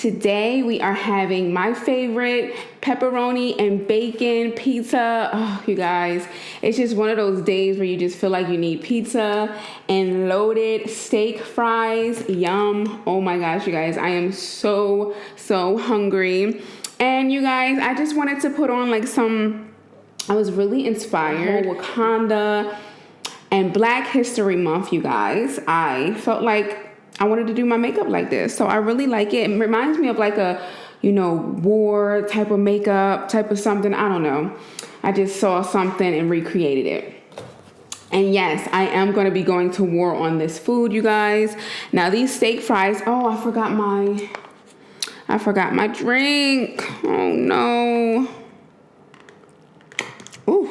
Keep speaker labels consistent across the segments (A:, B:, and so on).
A: Today we are having my favorite pepperoni and bacon pizza. Oh, you guys, it's just one of those days where you just feel like you need pizza and loaded steak fries. Yum. Oh my gosh, you guys, I am so hungry. And you guys, I just wanted to put on like I was really inspired. Wakanda and Black History Month, you guys. I felt like I wanted to do my makeup like this. So I really like it. It reminds me of like a, war type of makeup, type of something. I don't know. I just saw something and recreated it. And yes, I am going to be going to war on this food, you guys. Now these steak fries, I forgot my drink. Oh no. Ooh.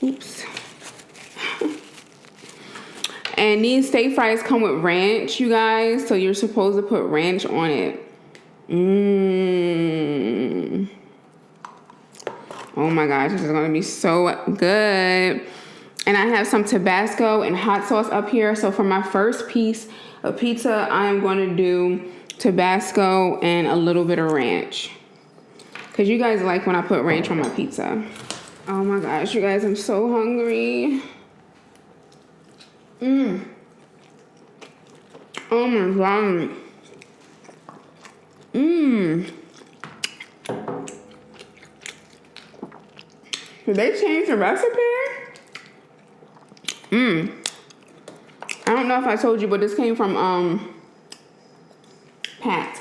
A: Oops. And these steak fries come with ranch, you guys. So you're supposed to put ranch on it. Oh my gosh, this is going to be so good. And I have some Tabasco and hot sauce up here. So for my first piece of pizza, I am going to do Tabasco and a little bit of ranch. Because you guys like when I put ranch on my pizza. Oh my gosh, you guys, I'm so hungry. Oh my god. Did they change the recipe? I don't know if I told you, but this came from Pat.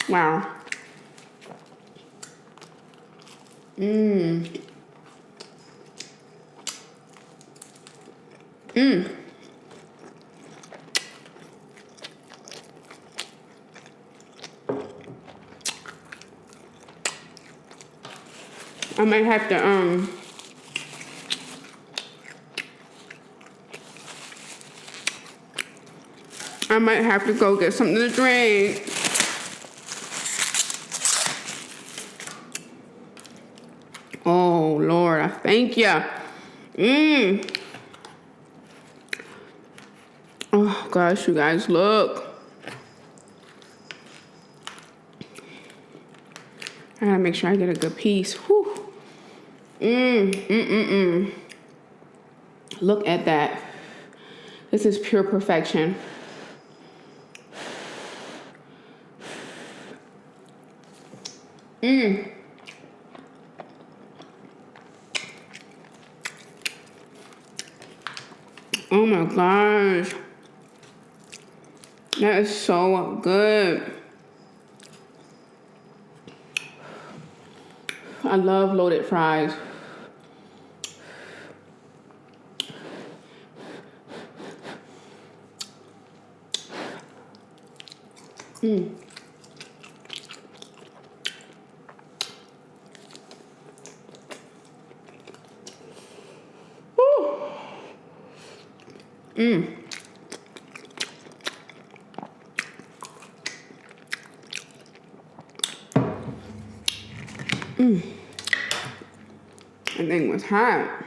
A: Wow. I might have to go get something to drink. Oh, Lord, I thank you. Oh, gosh, you guys, look. I gotta make sure I get a good piece. Whew. Look at that. This is pure perfection. Oh my gosh. That is so good. I love loaded fries. That thing was hot.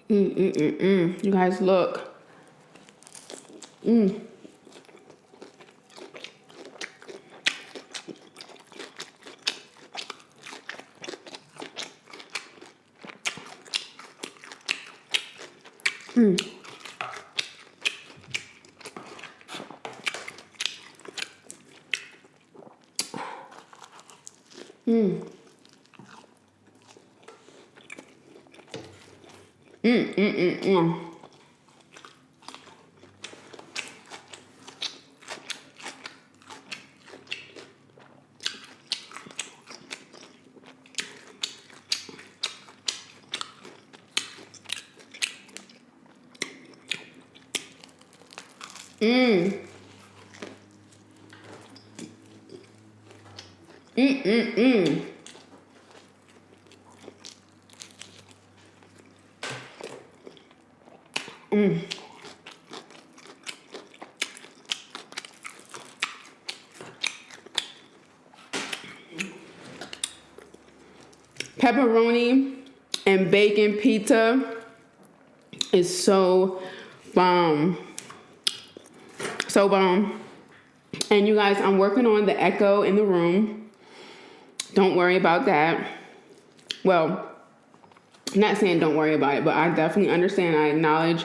A: You guys, look. Pepperoni and bacon pizza is so bomb. So bomb. And you guys, I'm working on the echo in the room. Don't worry about that. Well, I'm not saying don't worry about it, but I definitely understand. I acknowledge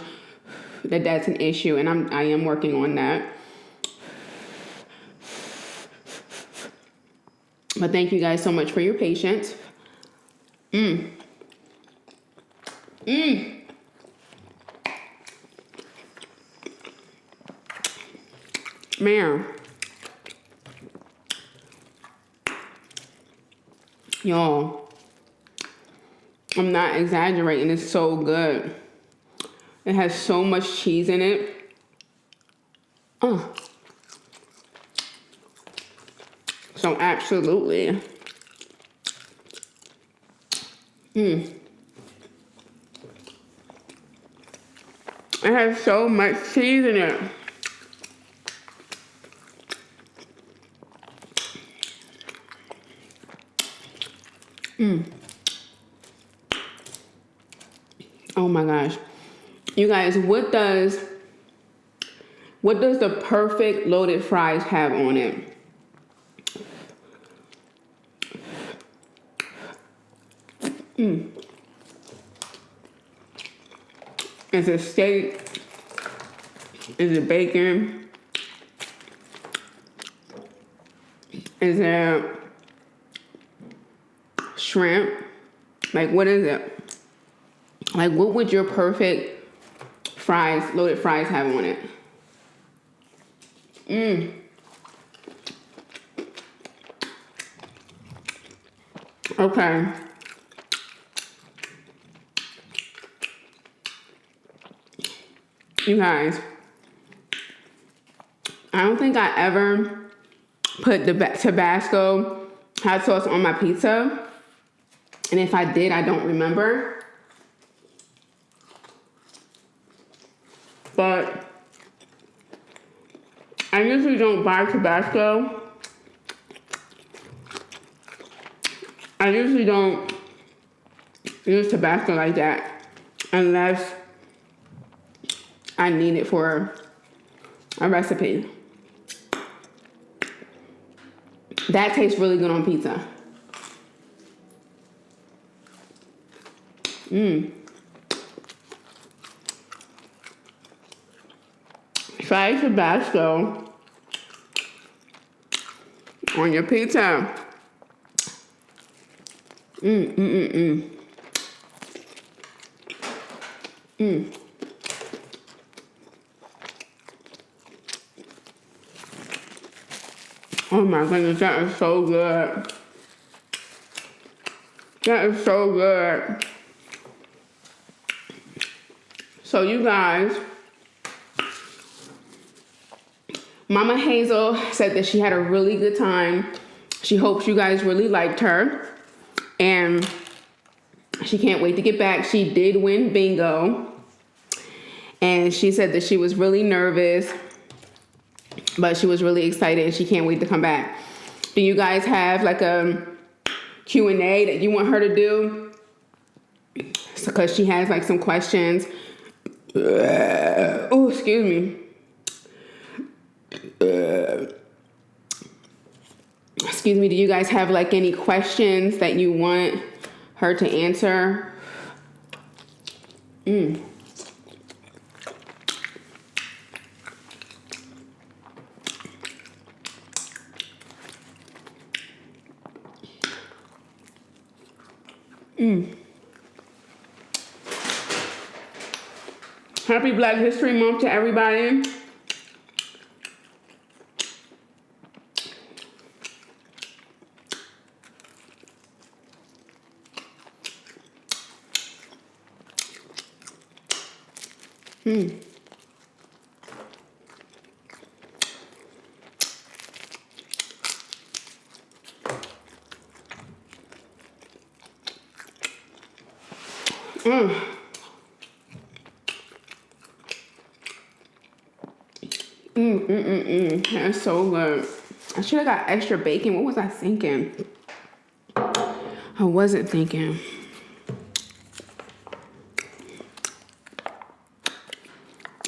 A: that that's an issue, and I am working on that. But thank you guys so much for your patience. Man. Y'all, I'm not exaggerating. It's so good. It has so much cheese in it. So absolutely. It has so much cheese in it. Oh my gosh. You guys, what does the perfect loaded fries have on it? Is it steak? Is it bacon? Is it shrimp? Like, what is it? Like, what would your perfect fries, loaded fries have on it? Okay. You guys, I don't think I ever put the Tabasco hot sauce on my pizza. And if I did, I don't remember. But I usually don't buy Tabasco. I usually don't use Tabasco like that unless I need it for a recipe. That tastes really good on pizza. Try Tabasco on your pizza. Oh my goodness, that is so good. That is so good. So you guys, Mama Hazel said that she had a really good time. She hopes you guys really liked her. And she can't wait to get back. She did win bingo. And she said that she was really nervous, but she was really excited and she can't wait to come back. Do you guys have like a Q&A that you want her to do? Because she has like some questions. Oh, excuse me. Excuse me, do you guys have like any questions that you want her to answer? Happy Black History Month to everybody. That's so good. I should have got extra bacon. What was I thinking? I wasn't thinking.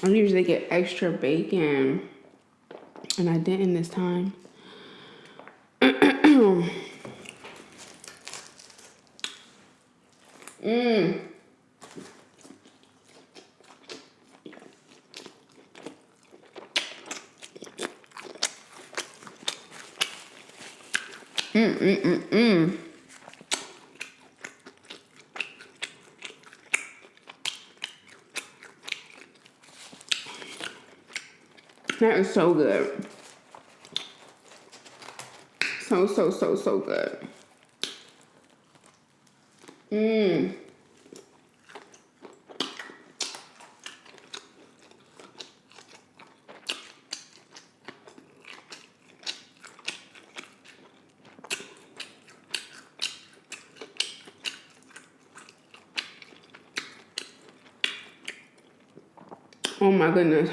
A: I usually get extra bacon, and I didn't this time. That is so good. So good. Oh my goodness.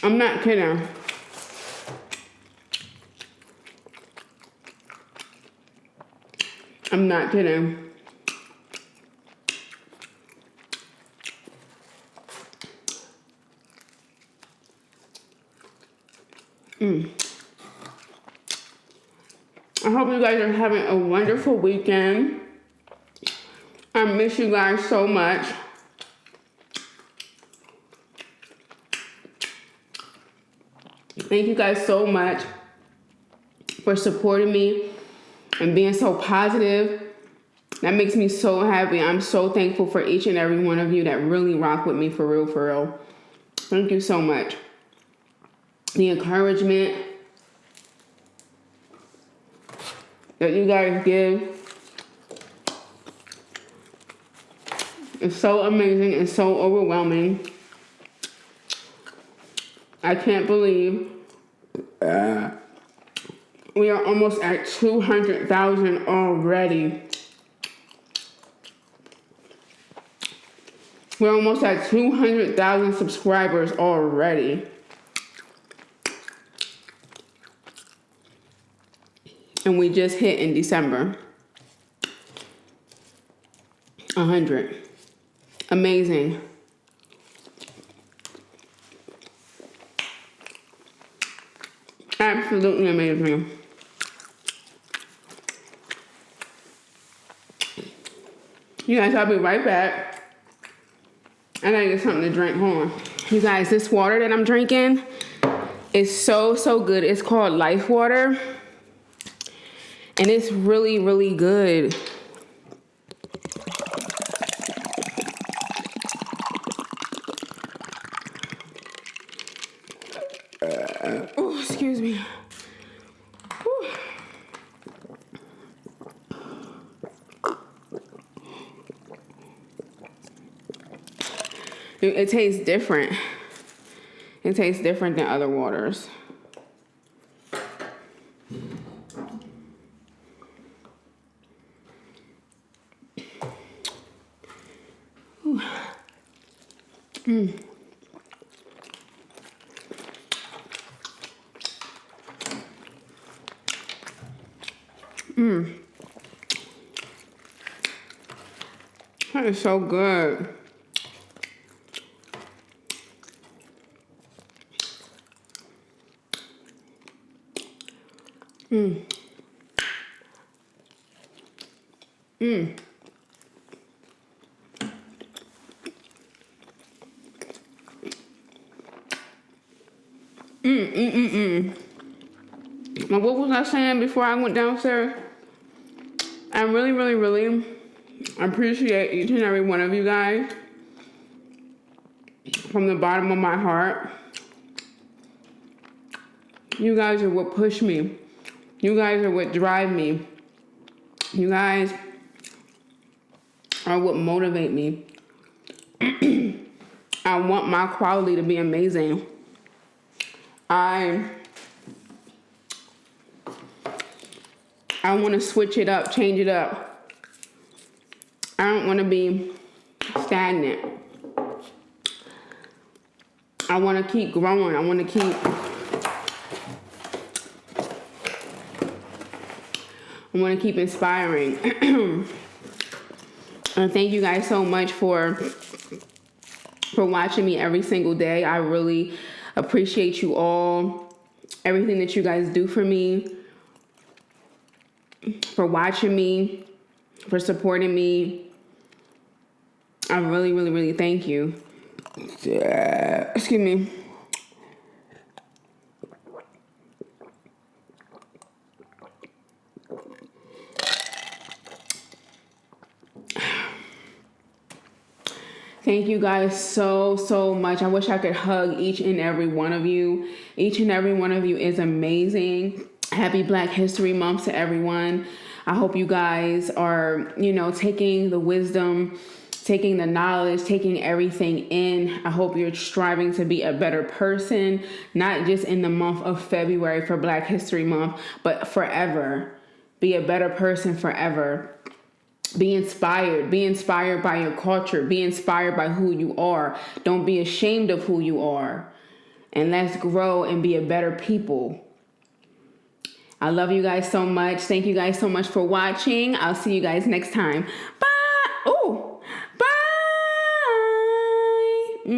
A: I'm not kidding. I'm not kidding. I hope you guys are having a wonderful weekend. I miss you guys so much. Thank you guys so much for supporting me and being so positive. That makes me so happy. I'm so thankful for each and every one of you that really rock with me for real, for real. Thank you so much. The encouragement that you guys give is so amazing and so overwhelming. I can't believe we are almost at 200,000 already. We're almost at 200,000 subscribers already. And we just hit in December 100. Amazing. Absolutely amazing. You guys, I'll be right back. I gotta get something to drink. Hold on. You guys, this water that I'm drinking is so good. It's called Life Water. And it's really good. Oh, excuse me. Whew. It tastes different. It tastes different than other waters. That is so good. Now, what was I saying before I went downstairs? I really appreciate each and every one of you guys from the bottom of my heart. You guys are what push me. You guys are what drive me. You guys are what motivate me. I want my quality to be amazing. I want to switch it up, change it up. I don't want to be stagnant. I want to keep growing. I want to keep inspiring. And thank you guys so much for watching me every single day. I really appreciate you all. Everything that you guys do for me. For watching me. For supporting me. I really, really, really thank you. Excuse me. Thank you guys so much. I wish I could hug each and every one of you. Each and every one of you is amazing. Happy Black History Month to everyone. I hope you guys are, taking the wisdom, taking the knowledge, taking everything in. I hope you're striving to be a better person, not just in the month of February for Black History Month, but forever. Be a better person forever. Be inspired by your culture. Be inspired by who you are. Don't be ashamed of who you are. And let's grow and be a better people. I love you guys so much. Thank you guys so much for watching. I'll see you guys next time. Bye. Oh, bye.